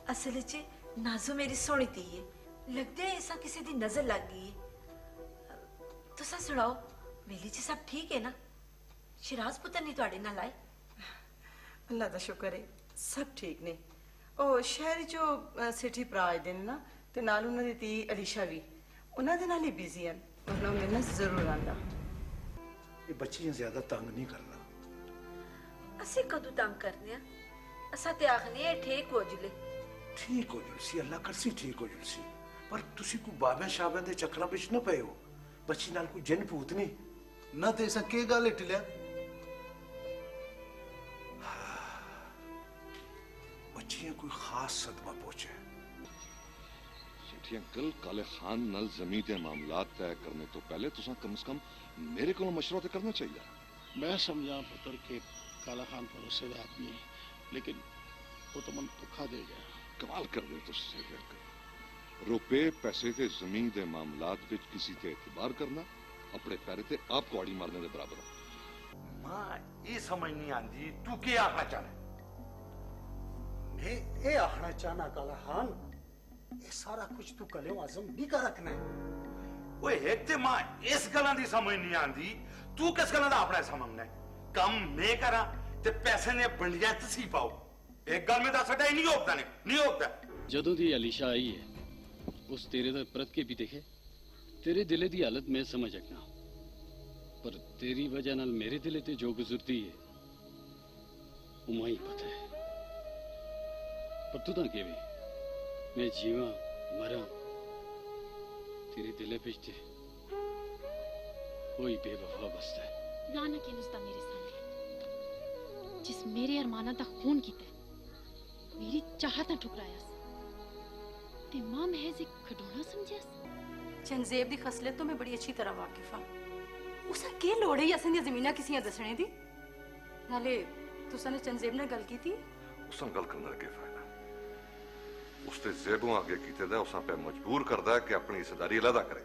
असल च नाजो मेरी सोहनी धी है, लगदा है ऐसा किसी दी नजर लग गई है। तुसा सुनाओ, मेले च सब ठीक है ना? शिराज पुत्र नहीं तुहाडे नाल आए? अल्लाह दा शुक्र है, सब ठीक ने। ओ शहर जो सिटी प्राज दे ना, ते नाल उन्हां दी धी अलीशा भी उन्हां दे नाल ही बिजी हैं, वरना उन्हें ना जरूर आंदा। ये बच्चियां ज्यादा तंग नहीं करना। असी कदू तंग करने आ? असा ते आखने आ ठीक हो जुले। ठीक हो जुलसी, अल्लाह करसी ठीक हो जुलसी, पर तुसी को बाबे शाबे दे चक्करां विच ना पए हो। बच्ची नाल कोई जिन भूत नहीं ना, ते ऐसा के गल टिलिया? बच्चियां कोई खास सदमा पहुंचे। सेठी अंकल, काले खान नाल जमीन दे मामलात तय करने तो पहले तुसा कम से कम मेरे को मशवरा तो करना चाहिए। मैं समझा पुत्र के काला खान भरोसे का आदमी है, लेकिन वो तो मन धोखा दे गया। कमाल कर रहे हो सेठी अंकल। रुपए पैसे ते जमीन दे मामलात विच किसी ते एतबार करना अपने पैरे ते आप कुआड़ी मारने के बराबर है। मां ये समझ नहीं आती तू क्या आखना चाहना? मैं ये आखना चाहना काला खान, ये सारा कुछ तू कलियों आजम नहीं कर रखना है। वो एक ते मां इस गल्ला दी समझ नहीं आती, तू किस गल्ला दा अपना समझना है? कम मैं करा ते पैसे ने बंडिया तसी पाओ। एक गल में दस ही नहीं होता, नहीं होता। जदों दी अलीशा आई है, उस तेरे दा परत के भी देखे, तेरे दिले दी हालत मैं समझ सकना, पर तेरी वजह नाल मेरे दिले ते जो गुजरती है उमा ही पता है। पर तू तां केवे मैं जीवा मरा तेरे दिले बिच ते कोई बेवफा बसता है। ना ना नुस्ता मेरे सामने जिस मेरे अरमाना दा खून कीता, मेरी चाहत ठुकराया ते मां महज एक खडोना समझिया। चंजेब दी खसलत तो मैं बड़ी अच्छी तरह वाकिफ हां। उसा के लोड़ है असें दी जमीनां किसियां दसणे दी? नाले तुसा ने चंजेब नाल गल कीती? उसन गल करने का फायदा? उसते जेबों आगे कीते दा उसा पे मजबूर करदा है कि अपनी हिस्सेदारी अलग करे।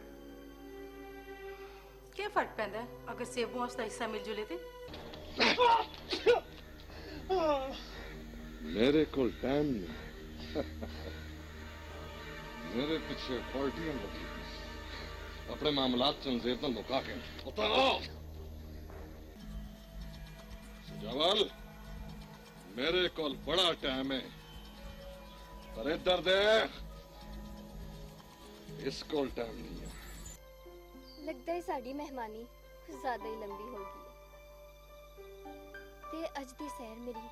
क्या फर्क पैंदा है अगर सेबों वास्ता हिस्सा मिल जुले ते? मेरे को टाइम नहीं। मेरे पीछे पार्टियां लगी, अपने मामलात चंजेब नाल मुका के सजावाल, मेरे को बड़ा टाइम है, पर इधर दे इस को टाइम नहीं है। लगता है साड़ी मेहमानी कुछ ज्यादा ही लंबी होगी ते अज दी सैर मेरी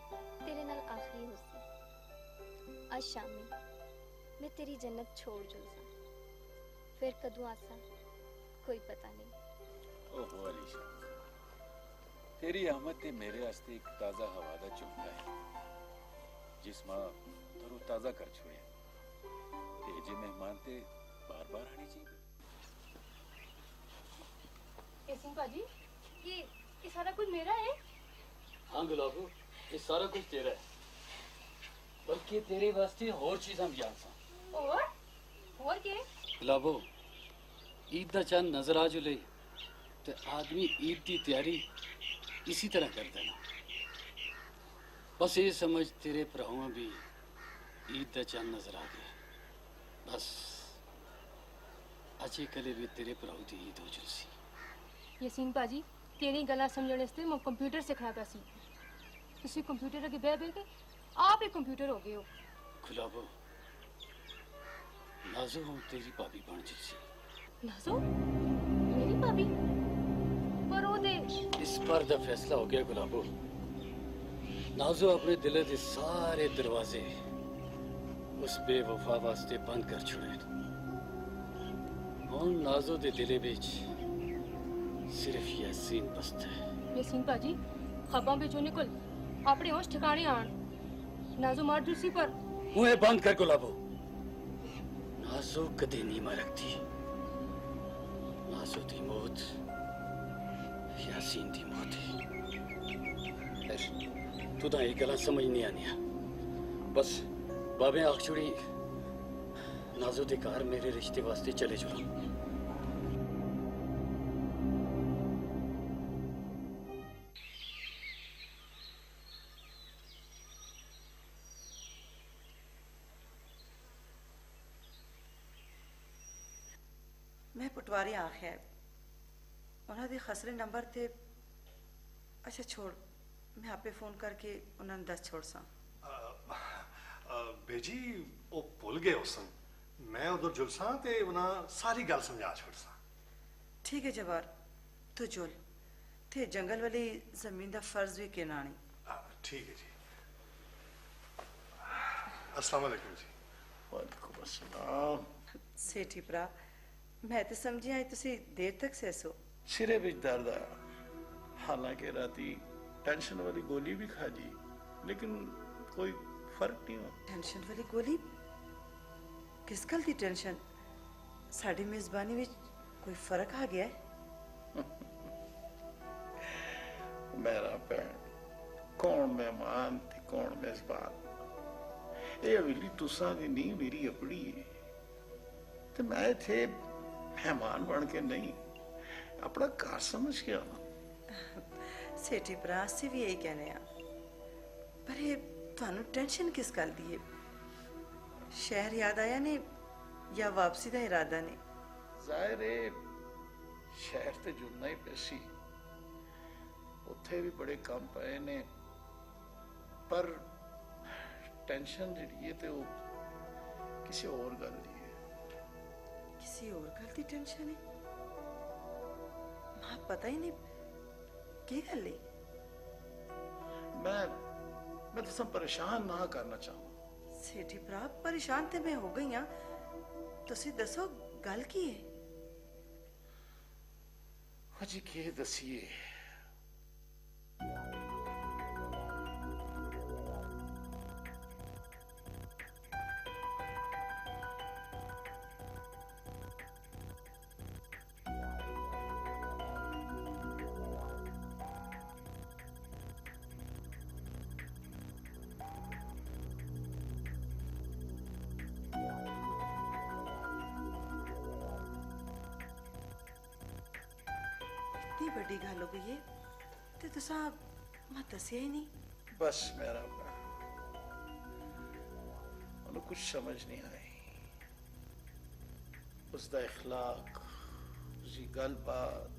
तेरे नाल आखिरी हो सी। आज शामी मैं तेरी जन्नत छोड़ जुलसा, फिर कदों आसा कोई पता नहीं। ओहो अलीशा, तेरी आमद ते मेरे वास्ते एक ताजा हवा दा झोंका है, जिसमा तरो ताजा कर छोड़िया। ते जे मेहमान ते बार बार आनी चाहिए। सिंह पाजी, ये सारा कुछ मेरा है? हाँ गुलाबो, ये सारा कुछ तेरा है, बल्कि तेरे वास्ते और चीज हम जान सा। और के? गुलाबो, ईद दा चंद नजर आ जुले ते आदमी ईद की तैयारी इसी तरह कर देना। बस ये समझ तेरे भरावां भी ईद दा चंद नजर आ गया। बस अजे कले भी तेरे भराव दी ईद हो जुलसी। यसीन पाजी, तेरी गल्लां समझने वास्ते मैं कंप्यूटर सीखना पिया सी। तुसी कंप्यूटर अगे बह के आप ही कंप्यूटर हो गए हो। गुलाबो, नाजो हम तेरी भाभी बन जुलसी। नाजो मेरी भाभी? पर ओ दे इस पर दा फैसला हो गया गुलाबो। नाजो अपने दिल के सारे दरवाजे उस बेवफा वास्ते बंद कर छोड़े। और नाजो दे दिले बिच सिर्फ यासीन बसता है। यासीन पाजी, खबा बेचो निकल अपने होश ठिकाने आन। नाजो मार जुलसी पर मुंह बंद कर गुलाबो। नाजो कदे नहीं मरती। नाजो दी मौत यासीन दी मौत है। तू तो एक गल समझ नहीं आनी। बस बाबे आख छुड़ी नाजो दे घर मेरे रिश्ते वास्ते चले जाओ। ਮੈਂ ਪਟਵਾਰੀ ਆਖਿਆ ਉਹਨਾਂ ਦੇ ਖਸਰੇ ਨੰਬਰ ਤੇ ਅੱਛਾ ਛੋੜ ਮੈਂ ਆਪੇ ਫੋਨ ਕਰਕੇ ਉਹਨਾਂ ਨੂੰ ਦੱਸ ਛੋੜ ਸਾਂ ਬੇਜੀ ਉਹ ਭੁੱਲ ਗਏ ਉਸਨ ਮੈਂ ਉਧਰ ਜੁਲਸਾਂ ਤੇ ਉਹਨਾਂ ਸਾਰੀ ਗੱਲ ਸਮਝਾ ਛੋੜਸਾਂ ਠੀਕ ਹੈ ਜਵਾਰ ਤੂੰ ਜੁਲ ਤੇ ਜੰਗਲ ਵਾਲੀ ਜ਼ਮੀਨ ਦਾ ਫਰਜ਼ ਵੀ ਕਿਨਾਣੀ ਠੀਕ ਹੈ ਜੀ अस्सलाम वालेकुम जी वालेकुम अस्सलाम ਸੇਠੀ ਭਰਾ ਮੈਂ ਤੇ ਸਮਝੀ ਆਈ ਤੁਸੀਂ ਦੇਰ ਤੱਕ ਸੈਸੋ सिरे विच दर्द आया हालांकि राती टेंशन वाली गोली भी खा जी लेकिन कोई फर्क नहीं हुआ ਟੈਨਸ਼ਨ ਵਾਲੀ ਗੋਲੀ ਕਿਸ ਗੱਲ ਦੀ ਟੈਨਸ਼ਨ ਸਾਡੀ ਮੇਜ਼ਬਾਨੀ ਵਿੱਚ ਕੋਈ ਫਰਕ ਆ ਗਿਆ ਹੈ मेरा भैन कौन मेहमान ते कौन मेजबान ये हवेली तुसा दी नहीं मेरी अपनी है ते मैं इथे मेहमान बन के नहीं अपना घर समझ के आना ਸੇਠੀ ਭਰਾ ਅਸੀਂ ਵੀ ਇਹੀ ਕਹਿੰਦੇ ਆ ਪਰ ਇਹ ਤੁਹਾਨੂੰ ਟੈਨਸ਼ਨ ਕਿਸ ਗੱਲ ਦੀ ਹੈ ਸ਼ਹਿਰ ਯਾਦ ਆਇਆ ਨੇ ਜਾਂ ਵਾਪਸੀ ਦਾ ਇਰਾਦਾ ਨੇ जाहिर है शहर ते जुड़ना ही पैसी उत्थे भी बड़े काम पए ने पर टेंशन जिहड़ी है ते वो किसी और गल दी है किसी और गल की टेंशन है मां पता ही नहीं की गल है मैं तो सब परेशान ना करना चाहूँ सेठी भरा परेशान ते मैं हो गई हाँ तुसी दसो गल की है अजी के दसिए इतनी बड़ी गल हो गई है ते तुसा मैं दसिया ही नहीं बस मेरा उन्हें कुछ समझ नहीं आई उसका इखलाक उसकी गलबात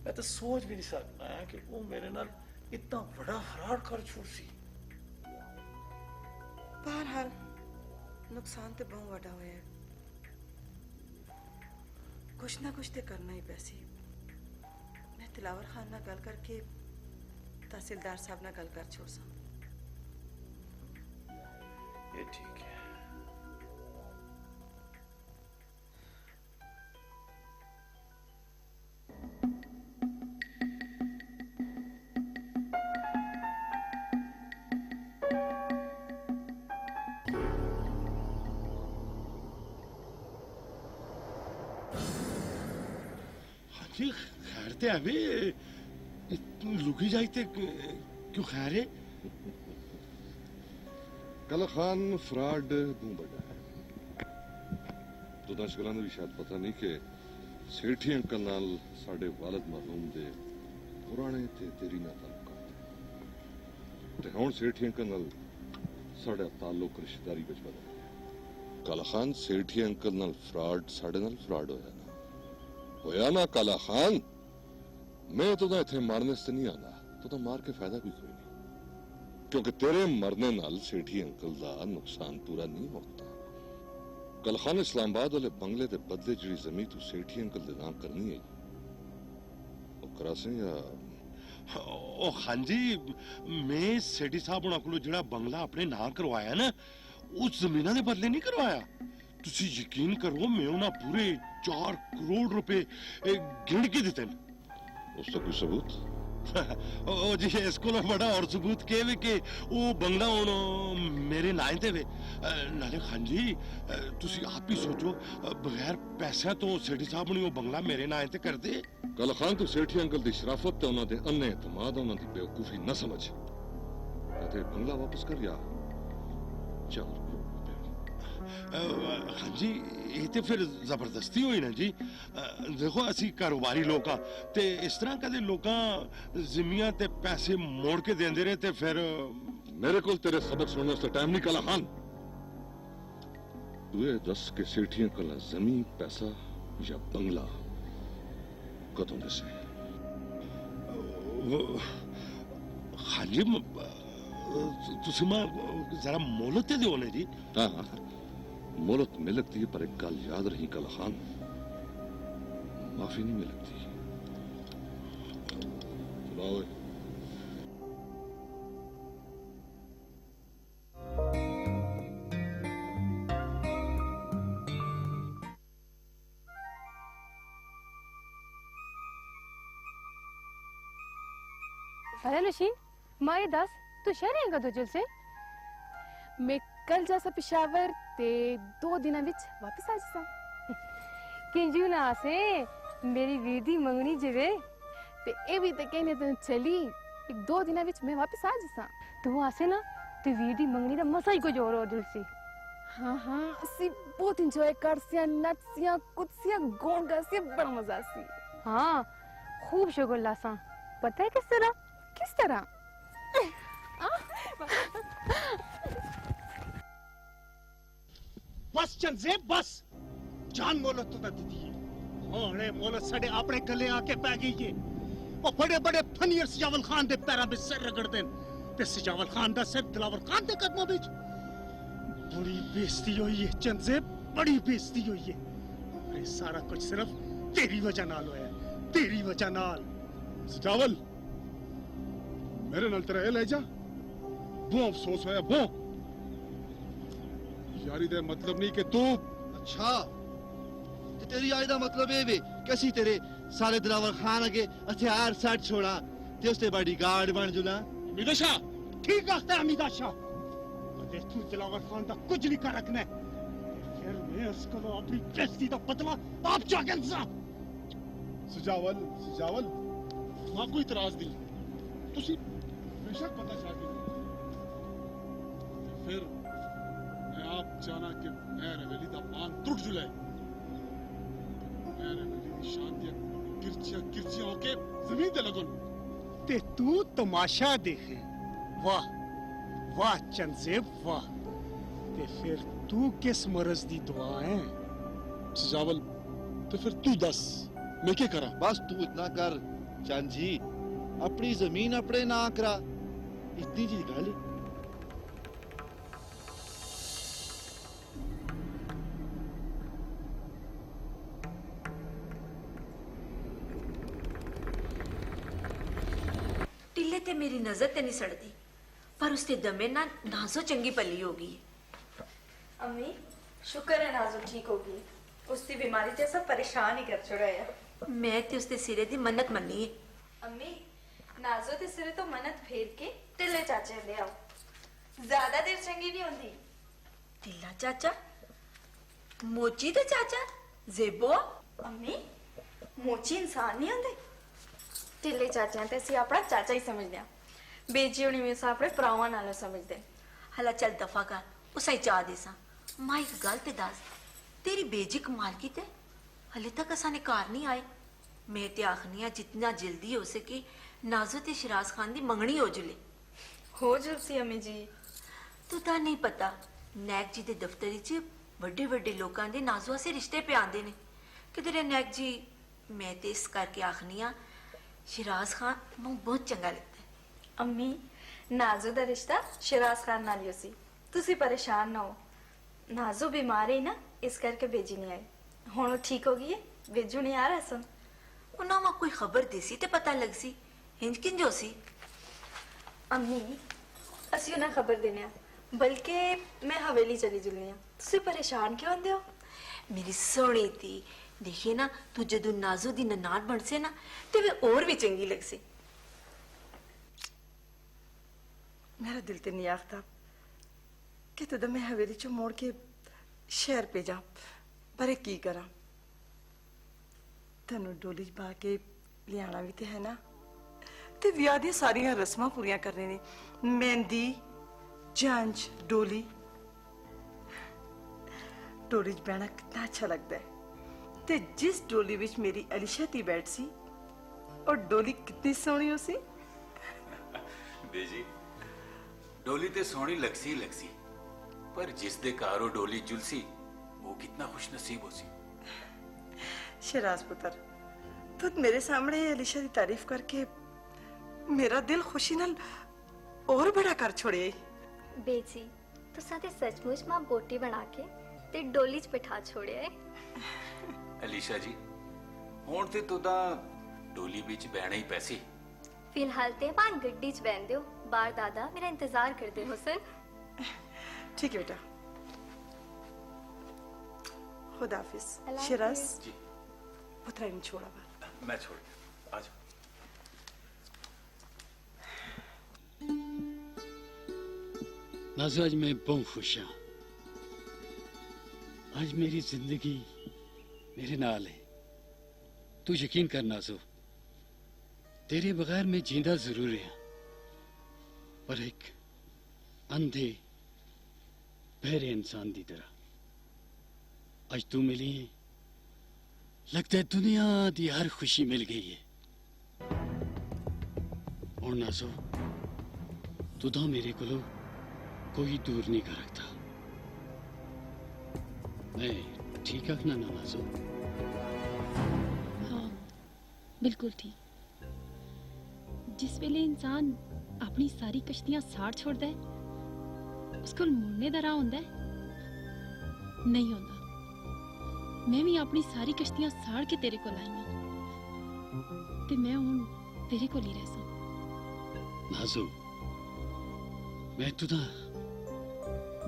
मैं तो सोच भी नहीं सकता है कि वो मेरे नाल इतना बड़ा फ्रॉड कर छुड़सी बहरहाल नुकसान तो बहुत बड़ा होया है कुछ ना कुछ तो करना ही पैसी मैं तिलावर खान ना गल करके तहसीलदार साहब ना गल कर छोड़ सा ये ठीक है खैर ते अभी लुकी जाई ते क्यों खैर है कल खान फ्रॉड क्यों बड़ा है तो दर्शकों ने भी शायद पता नहीं कि सेठी अंकल नाल साडे वालिद मरहूम दे पुराने ते तेरी ना ताल्लुकात ते हुण सेठी अंकल नाल साडा ताल्लुक रिश्तेदारी विच बदल गया कल खान सेठी अंकल नाल फ्रॉड साडे नाल फ्रॉड होया ना काला खान मैं तो इथे मारने से नहीं आना तो मार के फायदा भी कोई नहीं क्योंकि तेरे मरने नाल सेठी अंकल दा नुकसान पूरा नहीं होता कल खान इस्लामाबाद वाले बंगले दे बदले जी जमीन तू सेठी अंकल दे नाम करनी है वो करा से या ओ हाँ जी मैं सेठी साहब उन्हां कोलों जिहड़ा बंगला अपने नाम करवाया ना उस जमीना दे बदले नहीं करवाया तुसी यकीन करो मैं उन्हां पूरे 4 करोड़ रुपए गिण के दिते उसका कोई सबूत ओ जी इसको बड़ा और सबूत के वे के वो बंगला हुण मेरे नाम ते वे नाले खान जी तुसी आप ही सोचो बगैर पैसा तो सेठी साहब ने वो बंगला मेरे नाम ते कर दे कल खान तू सेठी अंकल दी शराफत ते उन्हां दे अन्ने एतमाद उन्हां दी बेवकूफी न समझ ते बंगला वापस कर या चल हाँ जी ये तो फिर जबरदस्ती हुई ना जी देखो असी कारोबारी लोग हाँ ते इस तरह कदे लोग जिमियां ते पैसे मोड़ के देंदे रहे ते फिर मेरे को तेरे सबक सुनने से टाइम नहीं कला खान तू ये दस के सेठियां कला जमीन पैसा या बंगला कदों दे से हाँ जी तुसी मां जरा मोहलत दे होने जी। हाँ हाँ मोहलत मिलती है पर एक गल याद रही कल खान, माफी नहीं मिलती। चलाओ अरे नशीन मां ये दस तू शहर आएगा दो जल से? मैं कल जैसा पेशावर ते 2 दिना विच वापस आ जासा। किंजू ना से मेरी वीर दी मंगनी जवे ते ए भी ते कहने तो चली 1-2 दिना विच मैं वापस आ जासा। तू आसे ना ते वीर दी मंगनी दा मसा ही को जोर हो दिल सी। हाँ हाँ असी बहुत इंजॉय करसिया नचसिया कुदसिया गोन गासिया बड़ा मजा सी। हाँ खूब शुगर लासा। पता है किस तरह? किस तरह? बस चंजेब बस जान मोहलत तो दी दी है। ओने मोहलत साडे अपने गले आके पै गई है। वो बड़े बड़े फनीर सजावल खान दे पैरां विच सिर रगड़ देन ते सजावल खान दा सिर दिलावर खान दे कदमां विच। बड़ी बेइज्जती हुई है चंजेब, बड़ी बेइज्जती हुई है। ये सारा कुछ सिर्फ तेरी वजह नाल होया, तेरी वजह नाल। सजावल मेरे नाल तेरा ए ले जा बहुत अफसोस होया बहुत। यारी दे मतलब नहीं कि तू अच्छा ते तेरी आई दा मतलब ए वे कि असी तेरे सारे दिलावर खान अगे हथियार सट छोड़ा ते उसते बॉडीगार्ड बन जुला। हमीदा शाह ठीक आखता है हमीदा शाह। अगर तू दिलावर खान दा कुछ नहीं कर रखना फिर मैं उसको अपनी बेइज्जती दा बदला आप जाके इंतजार। सजावल सजावल मां कोई इतराज नहीं तुसी बेशक पता चाहते फिर मैं आप जाना कि मैं रवेली दा मान टूट जुले मैं रवेली दी शान दी किरचियां किरचियां होके जमीन ते लगन ते तू तमाशा देखे। वाह वाह चंजेब वाह। ते फिर तू किस मरज दी दुआ है? सजावल तो फिर तू दस मैं क्या करा? बस तू इतना कर चंद जी, अपनी जमीन अपने ना करा, इतनी जी गल। टिल्ले ते मेरी नजर ते नहीं सड़ती पर उसके दमे ना नाजो चंगी पली होगी। अम्मी शुक्र है नाजो ठीक होगी। उसकी बीमारी ते सब परेशान ही कर छोड़ा है। मैं ते उसके सिरे दी मन्नत मन्नी है। अम्मी नाजो ते सिरे तो मन्नत फेर के टिल्ले चाचे ले आओ, ज्यादा देर चंगी नहीं होती। टिल्ला चाचा मोची ते चाचा जेबो। अम्मी मोची इंसान नहीं होंदे। टिल्ले चाचा ते असी अपना चाचा ही समझदे आ। बेजी होनी में अपने भरावां नालों समझदे। हला चल दफा कर उसा ही चाह देसा। मां एक गल ते दस तेरी बेजी कमाल की ते हले तक असाने कार नहीं आए। मैं ते आखनी जितना जल्दी हो सके नाजो ते शिराज खान दी मंगनी हो जुले। हो जुलसी अम्मी जी। तू ता नहीं पता नैक जी दे दफ्तर च बड़े बड़े लोगों दे नाजो से रिश्ते पे आंदे ने कि तेरे नैक जी। मैं ते इस करके आखनी शिराज खान मैं बहुत चंगा लगता है। अम्मी नाजो दा रिश्ता शिराज खान नाल ही सी। तुसी परेशान ना हो। नाजो बीमार है ना इस करके बेजी नहीं आई। हुण ठीक हो गई है। बेजू नहीं आ रहा सन। उन्होंने कोई खबर देसी ते पता लग सी हिंज किंजो सी। अम्मी असी उन्हें खबर देने बल्कि मैं हवेली चली जुलनी आ। तुसी परेशान क्यों होंदे हो? मेरी सोनी थी देखिए ना तू जदू नाजो दी ननान बन से ना ते वे और भी चंगी लग सी। मेरा दिल ते नहीं आखता कि तुद मैं हवेली चो मोड़ के शहर पे जा पर की करा। तेनू डोली च पा के लियाना भी ते है ना ते विआह दी सारियां रस्मां पूरियां करने ने। मेहंदी जंज डोली। डोली च बहना कितना अच्छा लगता है ते जिस डोली विच मेरी अलीशा दी बैठ सी और डोली कितनी सोहनी हो सी। बेजी डोली ते सोहनी लगसी पर जिस दे घर ओ डोली जुलसी कितना खुश नसीब हो सी। शहराज पुत्र तू मेरे सामने अलीशा की तारीफ करके मेरा दिल खुशी नाल और बड़ा कर छोड़े। बेजी तुसा ते सचमुच मां बोटी बना के ते डोली च बिठा छोड़िया है। अलीशा जी हुण ते तुदा डोली विच बहना ही पैसी। फिलहाल ते पान गड्डी च बहन दियो, बाहर दादा मेरा इंतजार करदे हुसन। ठीक है बेटा, खुदा हाफिज। अल्लाह शहराज हाफिज। जी पुत्र इन छोड़ा बाहर। मैं छोड़ गया, आ जाओ। नाज़ो आज मैं बहुत खुश हाँ। आज मेरी जिंदगी मेरे नाल है। तू यकीन कर नाज़ो, तेरे बगैर मैं जींदा जरूर है, पर एक अंधे बहरे इंसान की तरह। आज तू मिली है, लगता है दुनिया की हर खुशी मिल गई है। और नाज़ो तू तो मेरे को कोई दूर नहीं कर रखता। मैं ठीक आखना ना नाज़ो? हाँ बिल्कुल ठीक। जिस वेले इंसान अपनी सारी कश्तियां साड़ छोड़ता है, उसको मुड़ने दा राह होंदा है? नहीं होंदा। मैं भी अपनी सारी कश्तियां साड़ के तेरे को लाई हूं, ते मैं हुण तेरे को ही रह नाज़ो मैं तुदा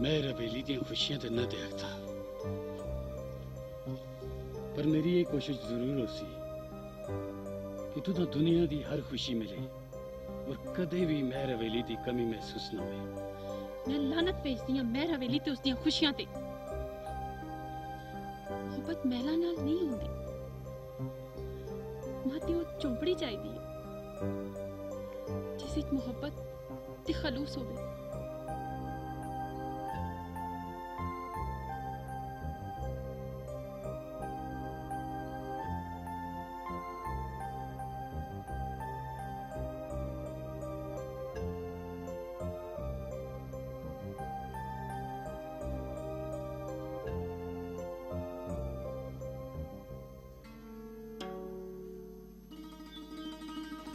मैं रवेली दी खुशियां ते न देखता, पर मेरी ये कोशिश जरूर हो सी कि तुदा दुनिया दी हर खुशी मिले और कदे भी मैं रवेली दी कमी महसूस ना हो। मैं लानत भेजदी हां मैं हवेली ते उसदियां खुशियां ते। मोहब्बत मैला नाल नहीं होंदी, माती वो चौंपड़ी चाहिदी है जिस विच मोहब्बत ते खलूस होवे।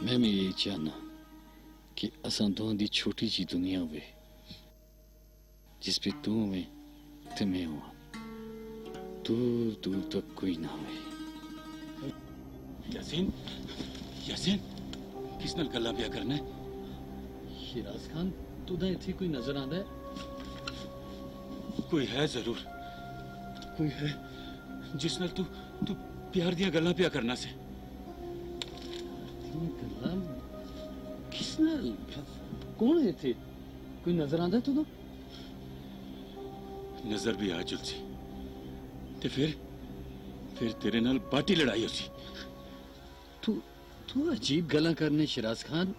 मैं भी यही चाहना कि असां दोवां दी छोटी जी दुनिया होवे, जिस पे तू होवे ते मैं होवां, दूर दूर तक कोई ना होवे। यासीन, यासीन किस नाल गल्लां पिया करना है? शिराज खान तुदा इत्थे कोई नजर आंदा है? कोई है जरूर, कोई है जिस नाल तू तू प्यार दियां गल्लां पिया करना से। किस नाल? कौन है इत्थे? कोई नजर आंदा तुदा? नजर भी आ जुलसी ते फिर तेरे नाल बाटी लड़ाई होसी। तू अजीब गल्लां करने शिराज खान।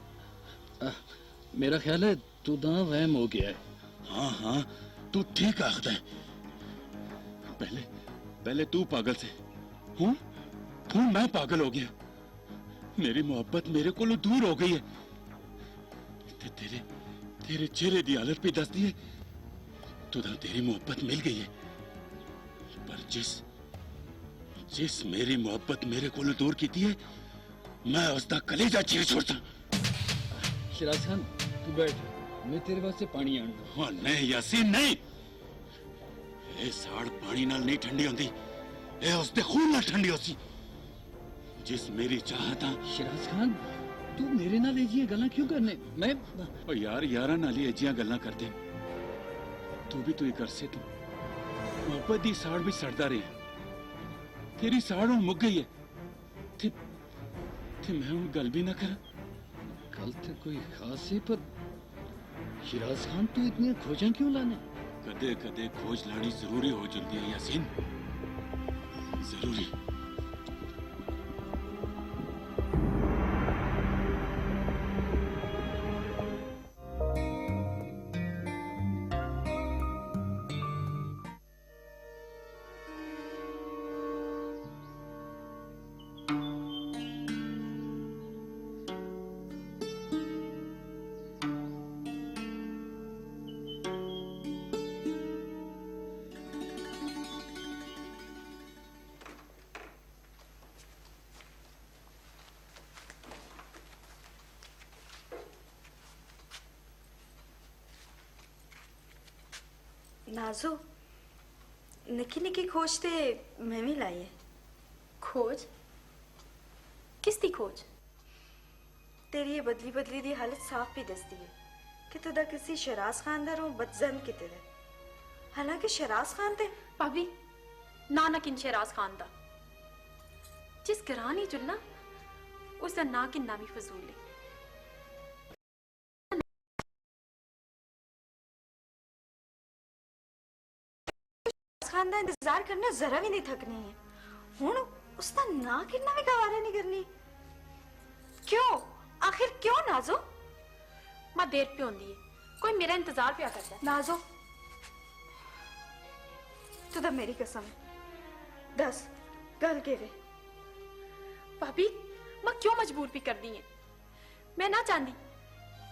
मेरा ख्याल है तू दा वहम हो गया है। हाँ हाँ तू ठीक आखदा है। पहले तू पागल से, हूं मैं पागल हो गया। मेरी मोहब्बत मेरे को दूर हो गई है ते तेरे चेहरे की हालत भी दसदी है तुदा तेरी मोहब्बत मिल गई है। पर जिस मेरी मोहब्बत मेरे को दूर की है, मैं उसका कलेजा चीर छोड़ता। शिराज खान तू बैठ, मैं तेरे वास्ते पानी आन दूं। हाँ नहीं यासीन नहीं, ये साड़ पानी नाल नहीं ठंडी होंदी, ये उसके खून नाल ठंडी होसी। जिस मेरी चाहत आ। शिराज खान तू मेरे नाल एजियां गल्लां क्यों करने? मैं ओ यार यारा नाल ही एजियां गल्लां करदे। तू भी तो ही कर से तू मोहब्बत दी साड़ भी सड़दा रहे। तेरी साड़ हुण मुक गई है ते मैं हुण गल भी ना करा। गल ते कोई खास है, पर शिराज खान तू इतनी खोजां क्यों लाने? कदे कदे खोज लानी जरूरी हो जुलदी है यासीन, जरूरी। नाजो निक्की निक्की खोज ते मैं भी लाई है। खोज? किस दी खोज? तेरी ये बदली बदली दी हालत साफ भी दसती है कि तुदा किसी शराज खानदार हो बदजन किते दा। हालांकि शराज खान ते भाभी ना ना किन शराज खान दा जिस घरां नहीं जुलना उसका ना किन्ना भी फजूल है। खान दा इंतजार करना जरा भी नहीं थकनी है। हुण उसका ना किन्ना भी गवारा नहीं करनी। क्यों? आखिर क्यों नाजो? मां देर पे होंदी है, कोई मेरा इंतजार पिया करता है। नाजो तू तो मेरी कसम है, दस गल के वे। भाभी मां क्यों मजबूर भी कर दी है? मैं ना चाहती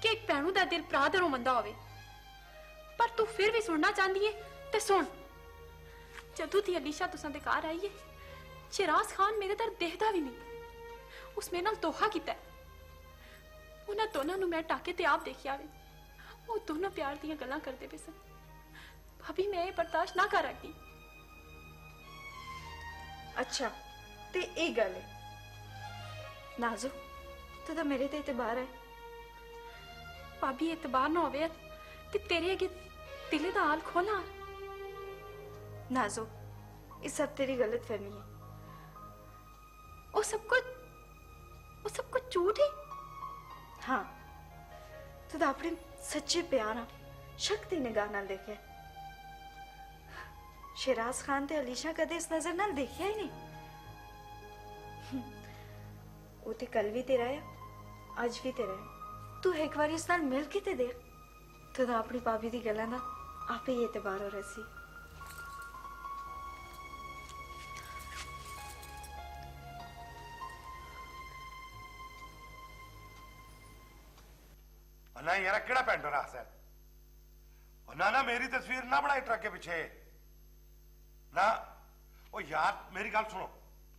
कि एक भैनू दा दिल भरा दा रोमंदा होवे, पर तू फिर भी सुनना चाहती है ते सुन। जदों दी अलीशा तुसां दे घर आई है, शराज खान मेरे दर देखदा भी नहीं। उस मेरे नाल धोखा कीता है। उन्हां दोनों नूं मैं टाके ते आप देखिया वे, वो दोनों प्यार दीयां गल्लां करदे पे सन। भाभी मैं ये बर्दाश्त ना कर सकती। अच्छा ते एक गल है नाजो, तू तो मेरे ते इतबार है। भाभी एतबार ना होवे ते तेरे अगे दिले दा हाल खोला। नाजो ये सब तेरी गलत फहमी है। वो सब कुछ झूठ है। हाँ तू तो अपने सच्चे प्यार शक्ति निगाह नाल देखे। शराज खान ते अलीशा कदे इस नजर नाल देखिया ही नहीं। वो ते कल भी तेरा है, आज भी तेरा है। तू एक बार इस नाल मिल के ते देख, तू तो अपनी भाभी दी गल्लां दा आपे ही एतबार हो रही। ना यार केड़ा पेंटर आस है ना ना मेरी तस्वीर ना बनाई ट्रक के पीछे ना। ओ यार मेरी गल सुनो,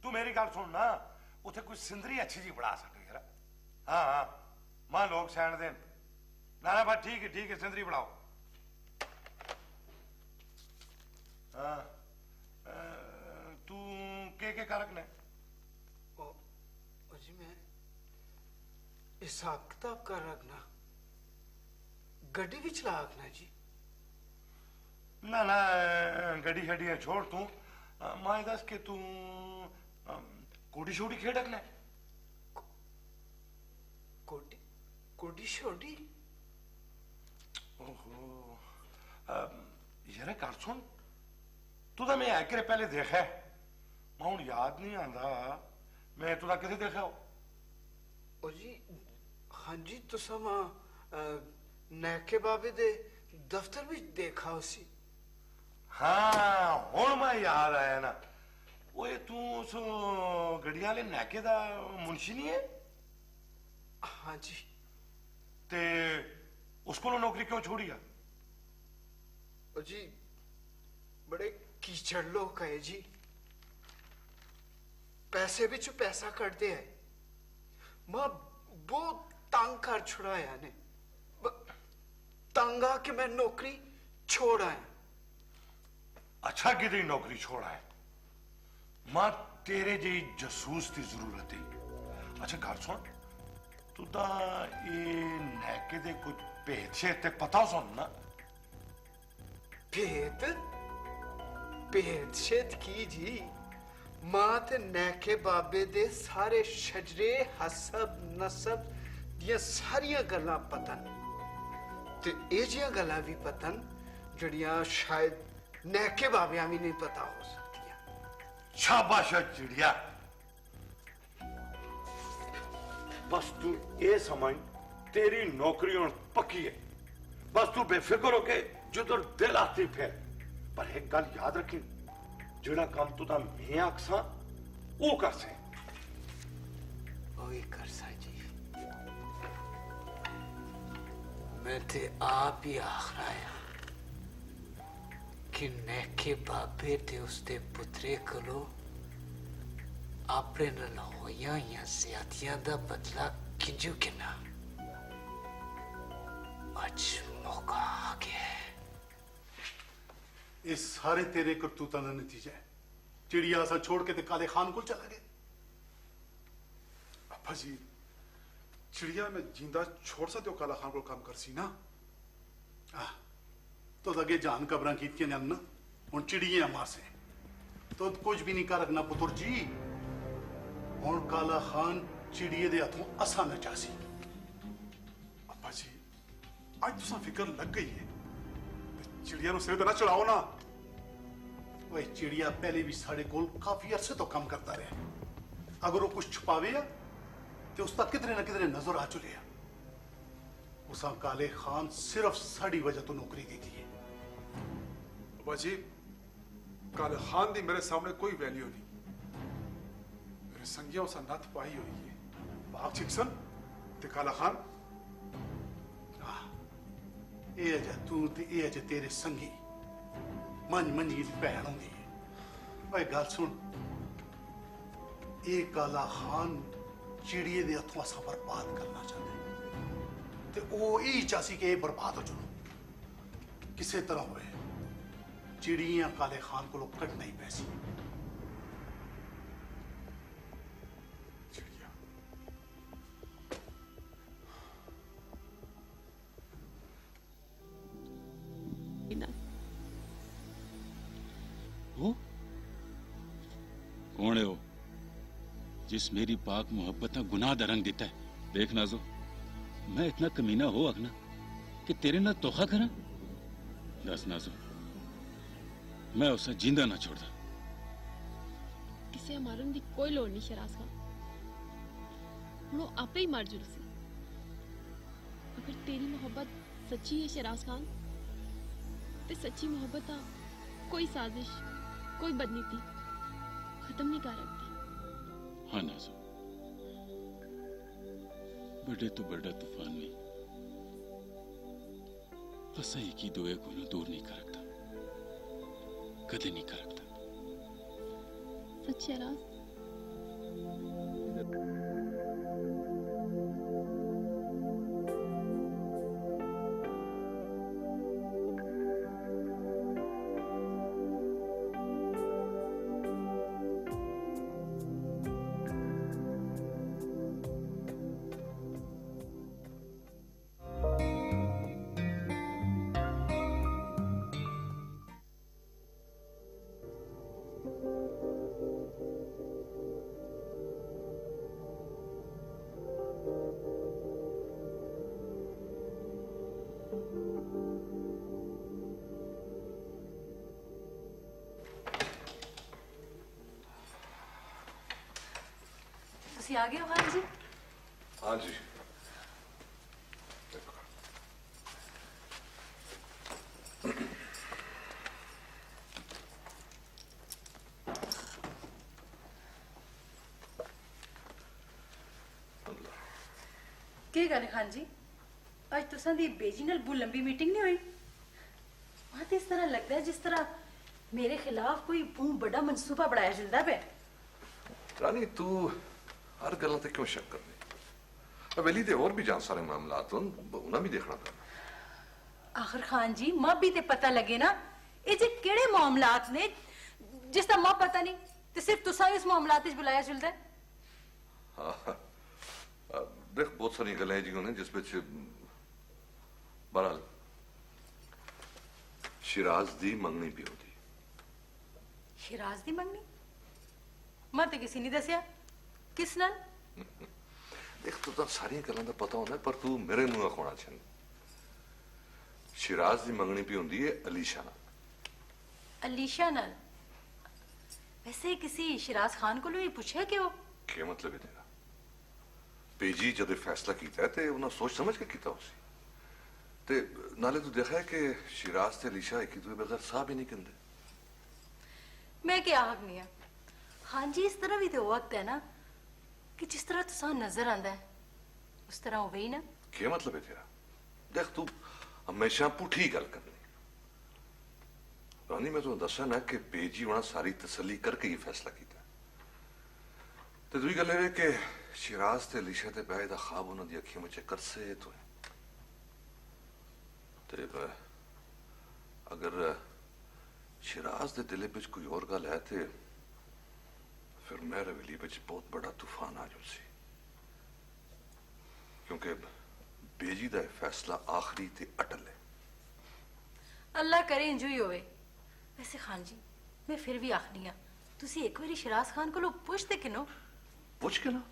तू मेरी गल सुन ना, उथे कोई सिंदरी अच्छी जी बना सकते यार। हाँ हाँ मां लोग सैन देन ना ना बस ठीक है सिंदरी बनाओ। हाँ तू के कारक ने? जी मैं हिसाब किताब कर रखना, गड्डी भी चला रखना जी। ना ना गड्डी शड्डी छोड़ तू, मां दस के तू कोडी शोडी खेड रखना। कोडी शोडी? ओहो यार कर सुन, तू तो मैं आके पहले देखा है, मैं हूं याद नहीं आंदा मैं तुदा किथे देखा हो। ओ जी हाँ जी तुसा मां नैके बाबे दे दफ्तर भी देखा उसी। हाँ हुण मैं याद आया ना, ओए तू उस गड्डियां वाले नैके दा मुंशी नहीं है? हाँ जी। ते उसको नौकरी क्यों छोड़ी है? ओ जी बड़े कीचड़ लोग है जी, पैसे बिचू पैसा कटते है। मां बहुत तंग कर छुड़ाया ने, तंग आके मैं नौकरी छोड़ आया। अच्छा कि तेरी नौकरी छोड़ा है, मां तेरे जी जसूस की जरूरत है। अच्छा गल सुन, तू ता ये नैके दे कुछ भेद शेद ते पता सुन ना? भेद शेद की जी, मां ते नैके बाबे दे सारे शजरे हसब नसब दियां सारियां गल्लां पतन, ते ए जियां गल्लां भी पतन जड़ियां शायद नैके बाबियां भी नहीं पता हो सकती। शाबाश चिड़िया, बस तू ये समझ तेरी नौकरी हुण पक्की है। बस तू बेफिक्र हो के जिधर दिल आती फिर, पर एक गल याद रखी, जेड़ा काम तू दा मैं आखसा वो कर से। वही कर सा जी, मैं ते आप ही आख रहा कि नैके बाबे ते उसदे पुत्रे कोलों अपने नाल होइयां या ज्यादतियां दा बदला किंजू किना। आज मौका आ गया है। ये सारे तेरे करतूतां दा नतीजा है। चिड़िया असा छोड़ के ते काले खान को चला गए। अब्बा जी चिड़िया में जिंदा छोड़ सकते हो काला खान को काम कर सी ना। तो अगे जान कबरां कीतियां ने ना हुण चिड़िया मार से तो कुछ भी नहीं कर रखना पुत्र जी। हुण काला खान चिड़िए दे हथों असा नचासी। अब्बा जी आज तुसा फिक्र लग गई है चिड़िया नु सिर ते ना चढ़ाओ ना। वह चिड़िया पहले भी साढ़े कोल काफी अरसे तो काम करता रहा। अगर वो कुछ छुपावे तो उसका किधरे ना किधरे नजर आ चुके। उसा काले खान सिर्फ साड़ी वजह तो नौकरी दी थी। बाजी काले खान दी मेरे सामने कोई वैल्यू नहीं। मेरे संगिया उसा नथ पाई हुई है बाग चिक्सन ते काला खान। ये अजे तू ते ये अजे तेरे संगी मंज मंजी दी भैन होंदी है। भाई गल सुन ये काला खान चिड़िए दे हथों असा बर्बाद करना चाहता है ते वो यही चाहसी कि ये बर्बाद हो जाओ किसी तरह होए। चिड़िया काले खान को कटना ही पैसी। वो कौन है वो जिस मेरी पाक मोहब्बत का गुनाह दा रंग दिता है। देख नाजो मैं इतना कमीना हो अगना कि तेरे ना तोखा करा। दस नाजो मैं उसे जिंदा ना छोड़दा। किसे मारन दी कोई लोड़ नहीं शराज खान। हुण वो आपे ही मर जुलसी। अगर तेरी मोहब्बत सच्ची है शराज खान ते सच्ची मोहब्बत दा कोई साजिश कोई बदनीति खत्म नहीं कर सकती। हाँ नाजो बड़े तो बड़ा तूफान नहीं असा एक ही दुए को दूर नहीं कर सकता कदे नहीं कर सकता। सच्चे राज आ गए हो खान जी। हाँ जी की गल है खान जी आज तुसां दी बेजी नाल बहुत लंबी मीटिंग नहीं हुई। वहां तो इस तरह लगता है जिस तरह मेरे खिलाफ कोई बहुत बड़ा मंसूबा बनाया चलता पे। रानी तू हर गल ते क्यों शक करनी। हवेली दे और भी जान सारे मामलात उन्हें भी देखना था। आखिर खान जी मां भी ते पता लगे ना ये जे केड़े मामलात ने जिसदा मां पता नहीं ते सिर्फ तुसा इस मामलात विच बुलाया चलदा है। हाँ देख बहुत सारी गल्लां जी ने जिस विच बहरहाल शिराज दी मंगनी भी होती। शिराज दी मंगनी मैं तो किसी नहीं दसिया किस नाल। देख तू तो सारी गल्लां दा पता होना पर तू मेरे मुंह खोना चाहनी। शिराज दी मंगनी भी होंदी है अलीशा नाल। अलीशा नाल वैसे किसी शिराज खान को भी पूछे कि वो क्या मतलब है तेरा। पेजी जब फैसला किया है ते उन्हें सोच समझ के किया उसी ते नाले तू देखा है कि शिराज ते अलीशा एक दूसरे बगैर साह भी नहीं कहते। मैं क्या हक नहीं है। हाँ जी इस तरह भी तो वक्त है ना कि जिस तरह तुसा नजर आंदा है उस तरह हो ही ना। क्या मतलब है तेरा। देख तू हमेशा पुठी गल करनी। रानी मैं तुम्हें दसा ना कि पेजी उन्हें सारी तसली करके ही फैसला किया। तो दूसरी गल है कि शिराज ते अलीशा ते ब्याह दा ख्वाब उन्होंने अखियों में चक्कर से तो है। अगर शिराज के दिल विच कोई और गल है ते फिर मेरे हवेली विच बहुत बड़ा तूफान आ जुलसी, क्योंकि बेजी का फैसला आखिरी ते अटल है। अल्लाह करे इंजू ही होवे। वैसे खान जी मैं फिर भी आखनी आ तुसी एक बारी शिराज खान को पुछते किनो? पुछ के ना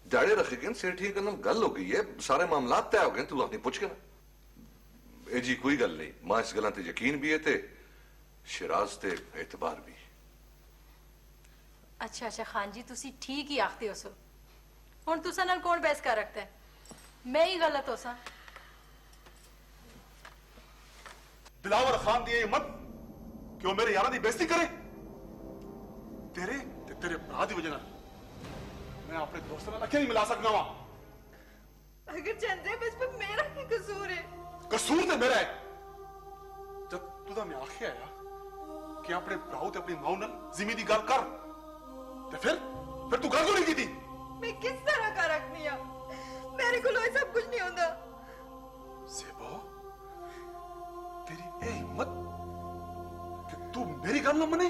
दाड़े रखे के सेठी के नाल गल हो गई है, सारे मामला तय हो गए, तू अपनी पुछ के ना। ए जी कोई गल नहीं, मां इस गल्लां ते यकीन भी है ते शिराज ते एतबार भी। अच्छा अच्छा खान जी तुसी ठीक ही आखते हो सो। हुण तुसा नाल कौन बहस कर रखता है? मैं ही गलत हो सा। दिलावर खान दी हिम्मत क्यों मेरे यारा दी बेइज्जती करे? तेरे ते तेरे भरा दी वजह नाल मैं अपने दोस्तां नाल अखे नहीं मिला सकना वा। अगर चंद्रे बचपन मेरा ही कसूर है। कसूर ते मेरा है। जब तुदा मैं आखे आया कि अपने भराऊ ते अपनी मां नाल जिमी दी गल कर ते फिर तू गल क्यों नहीं कीती? मैं किस तरह का रखनी है? मेरे को ये सब कुछ नहीं होता। सेबो तेरी ए हिम्मत कि तू मेरी गल ना मने,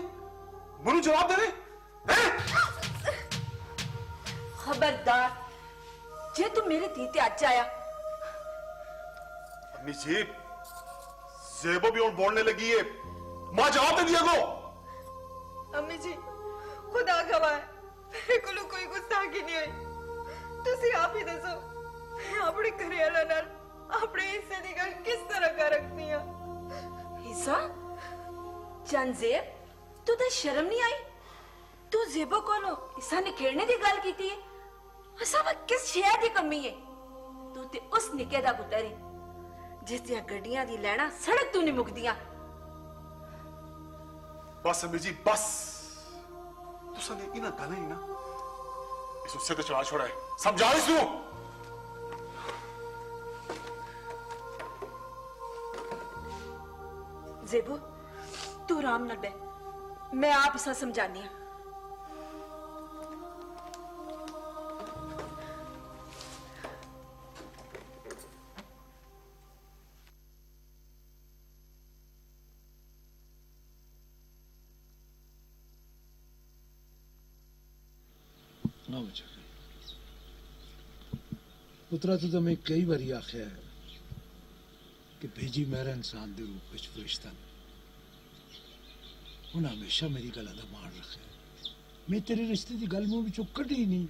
मनु जवाब दे। खबरदार जे तू मेरे धी ते अच आया। अम्मी जी जेबो भी और बोलने लगी है, मां जवाब दे दिया को। अम्मी जी खुदा गवाह मेरे को कोई गुस्ताखी नहीं हुई। तुसी आप ही दसो मैं अपने घरेवाला नाल अपने हिस्से दी गल किस तरह कर रखनी है? हिस्सा? चंजेब तू तो शर्म नहीं आई? तू जेबो कोलो हिस्सा निखेड़ने दी गल कीती है? असा वा किस शय दी कमी है? तू ते उस निके दा पुत्तर है जिस दियां गड्डियां दी लैना सड़क तू नहीं मुकदियां। बस अम्मी जी बस, तुसा ने इना गल ही ना इस उससे तो चढ़ा छोड़ा है, समझा इसू। जेबो तू आराम नाल बैठ, मैं आप इसा समझानी हूं। ना बचा पुत्रा तो मैं कई बारी आख्या है कि भेजी मेरा इंसान दे रूप में फरिश्ता ने उन्हें हमेशा मेरी गल का मान रखा है। मैं तेरे रिश्ते की गल मुंह विचों कढ़ी नहीं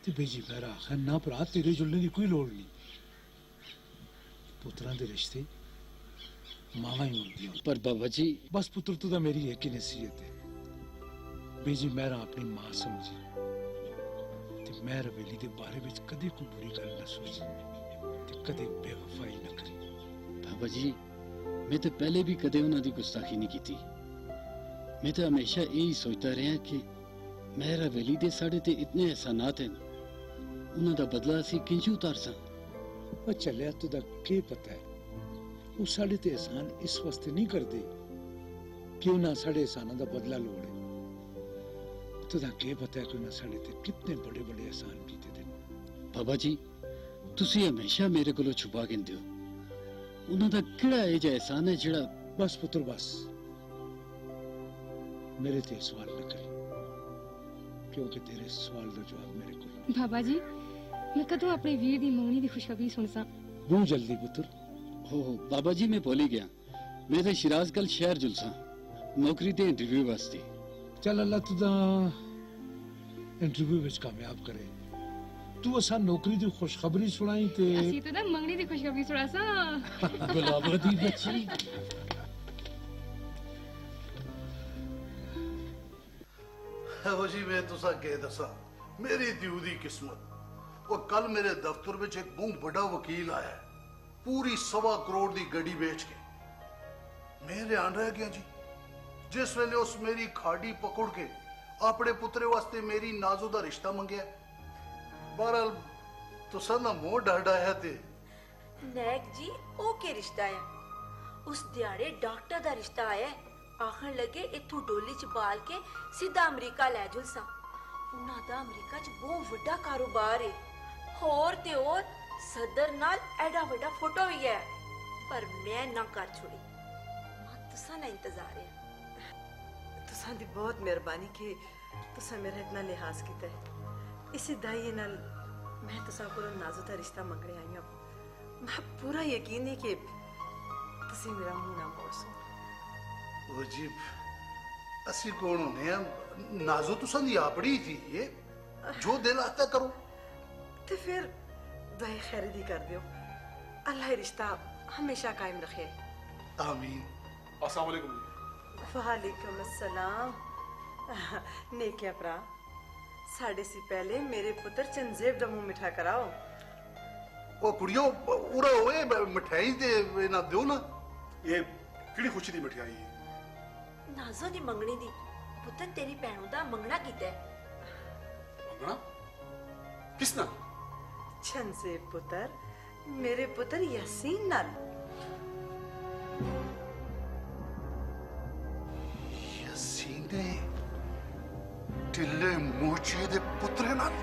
ते भेजी मेरा आखा ना भरा तेरे जुलने की कोई लोड़ नहीं। पुत्रा दे रिश्ते मावा ही होंदियां। पर बाबा जी बस पुत्र तू तो मेरी एक ही नसीहत है, भेजी मेरा अपनी मां समझी ते मैं रवेली दे बारे में कदे कोई बुरी गल ना सोची ते कदे बेवफाई ना करी। बाबा जी मैं तो पहले भी कदे उन्हां दी गुस्ताखी नहीं की। मैं तो हमेशा यही सोचता रहा कि मेरा हवेली दे साढ़े ते इतने एहसानात हैं, उन्हां दा बदला असी किंज उतार सा। वो चलिया तुदा के पता है वो साढ़े ते एहसान इस वास्ते नहीं करते कि उन्हें साढ़े एहसानों का बदला लोड़ है। तुदा के पता है कि उन्हें साढ़े ते कितने बड़े बड़े एहसान कीते थे। बाबा जी तुसी हमेशा मेरे कोलों छुपा के हो, उन्हां दा किहड़ा ए जिहा एहसान है जिहड़ा। बस पुत्र बस मेरे ते सवाल न कर, क्योंकि तेरे सवाल का जवाब मेरे को। बाबा जी मैं कदों अपने वीर दी मंगनी दी खुशखबरी सुन सा? बहुत जल्दी पुत्र। हो बाबा जी मैं भूल ही गया, मैं तो शिराज कल शहर जुलसा नौकरी दे इंटरव्यू वास्ते। चल अल्लाह तुदा इंटरव्यू विच कामयाब करे। तू असा नौकरी दी खुशखबरी सुनाई ते ਅਸੀਂ ਤਾਂ ਮੰਗਣੀ ਦੀ ਖੁਸ਼ਖਬਰੀ ਸੁਣਾ ਸਾਂ। गुलाब दी बच्ची वो जी मैं तुसा के दसा मेरी दिऊ दी किस्मत। वो कल मेरे दफ्तर में एक बहुत बड़ा वकील आया है, पूरी 1.25 करोड़ की गड्डी बेच के। मैं ध्यान रह गया जी जिस वेले उस मेरी खाड़ी पकड़ के अपने पुत्रे वास्ते मेरी नाजो दा रिश्ता मंगया। बहरहाल तुसा ना मोह डाढ़ाया ते नैक जी ओ के रिश्ता है? उस दिहाड़े डॉक्टर दा रिश्ता आया, आखन लगे इथों डोली च बाल के सीधा अमरीका लै जुलसा। उन्हां दा अमरीका च बहुत वड्डा कारोबार है, होर ते होर सदर नाल एडा वड्डा फोटो भी है, पर मैं ना कर छोड़ी। मत तुसा ना इंतजार है। तुसां दी बहुत मेहरबानी कि तुसां मेरा इतना लिहाज कीता है। इसी दाई नाल मैं तुसां कोलों नाज़ो दा रिश्ता मंगने आई हां। मैं पूरा यकीन है कि तुसी मेरा मुंह ना मोड़सो। ओ जी ਅਸੀਂ ਕੌਣ ਹੁੰਦੇ ਆ ਨਾਜ਼ੋ ਤੁਸਾਂ ਦੀ ਆਪਣੀ ਥੀ ਇਹ ਜੋ ਦਿਲ ਆਤਾ ਕਰੋ ਤੇ ਫਿਰ ਦੁਆਏ ਖੈਰ ਦੀ ਕਰ ਦਿਓ ਅੱਲਾਹ ਇਹ ਰਿਸ਼ਤਾ ਹਮੇਸ਼ਾ ਕਾਇਮ ਰੱਖੇ ਆਮੀਨ अस्सलाम वालेकुम ਵਾਲੇਕੁਮ अस्सलाम नेकिया भरा साढ़े से पहले मेरे पुत्र चंजेब दा मुंह मिठा कराओ ਉਹ ਕੁੜੀਓ ਉਰਾ ਹੋਏ ਮਠਿਆਈ ਤੇ ਨਾ ਦਿਓ ਨਾ ਇਹ ਕਿਹੜੀ ਖੁਸ਼ੀ ਦੀ ਮਠਿਆਈ ਹੈ नाजो दी मंगनी दी पुत्र तेरी भैनों दा मंगना कीता है। मंगना किस नाल चंजेब पुत्र मेरे पुत्र यासीन नाल ਯਾਸੀਨ ਦੇ ਢਿੱਲੇ ਮੋਚੇ ਦੇ ਪੁੱਤਰੇ ਨਾਲ